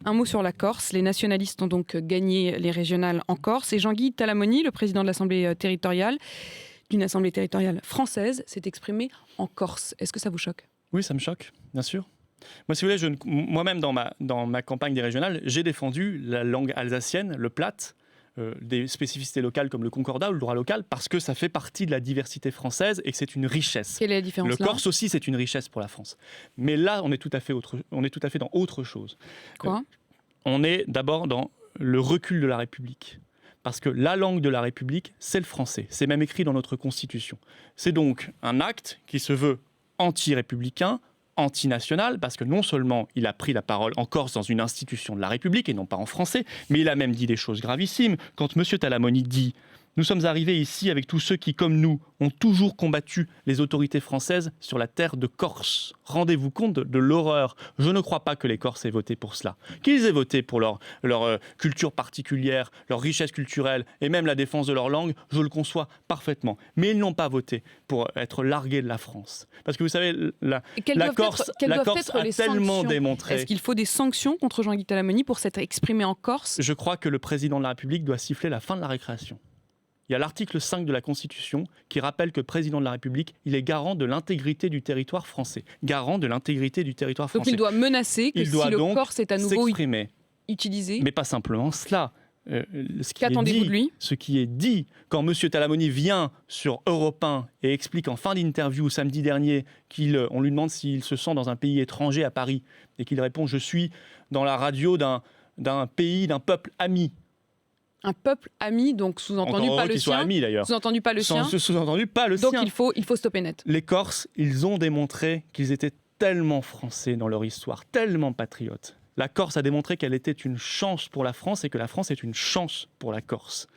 Un mot sur la Corse. Les nationalistes ont donc gagné les régionales en Corse. Et Jean-Guy Talamoni, le président de l'Assemblée territoriale, d'une Assemblée territoriale française, s'est exprimé en Corse. Est-ce que ça vous choque ? Oui, ça me choque, bien sûr. Moi, si vous voulez, moi-même, dans ma campagne des régionales, j'ai défendu la langue alsacienne, le plate, des spécificités locales comme le concordat ou le droit local, parce que ça fait partie de la diversité française et que c'est une richesse. Quelle est la différence Le là ? corse aussi, c'est une richesse pour la France. Mais là, on est tout à fait dans autre chose. Quoi ? On est d'abord dans le recul de la République. Parce que la langue de la République, c'est le français. C'est même écrit dans notre Constitution. C'est donc un acte qui se veut anti-républicain, antinational, parce que non seulement il a pris la parole en Corse dans une institution de la République et non pas en français, mais il a même dit des choses gravissimes. Quand M. Talamoni dit « Nous sommes arrivés ici avec tous ceux qui, comme nous, ont toujours combattu les autorités françaises sur la terre de Corse. » Rendez-vous compte de l'horreur. Je ne crois pas que les Corses aient voté pour cela. Qu'ils aient voté pour leur culture particulière, leur richesse culturelle et même la défense de leur langue, je le conçois parfaitement. Mais ils n'ont pas voté pour être largués de la France. Parce que vous savez, la Corse a tellement démontré... Est-ce qu'il faut des sanctions contre Jean-Guy Talamoni pour s'être exprimé en Corse ? Je crois que le président de la République doit siffler la fin de la récréation. Il y a l'article 5 de la Constitution qui rappelle que le président de la République, il est garant de l'intégrité du territoire français. Garant de l'intégrité du territoire français. Donc il doit menacer que si le Corse est à nouveau utilisé... Mais pas simplement cela. Qu'attendez-vous de lui ? Ce qui est dit quand M. Talamoni vient sur Europe 1 et explique en fin d'interview samedi dernier qu'on lui demande s'il se sent dans un pays étranger à Paris et qu'il répond « Je suis dans la radio d'un pays, d'un peuple ami ». Un peuple ami, donc sous-entendu pas le sien. Amis, d'ailleurs. Sous-entendu pas le sien. Sous-entendu pas le donc sien. Donc il faut stopper net. Les Corses, ils ont démontré qu'ils étaient tellement français dans leur histoire, tellement patriotes. La Corse a démontré qu'elle était une chance pour la France et que la France est une chance pour la Corse.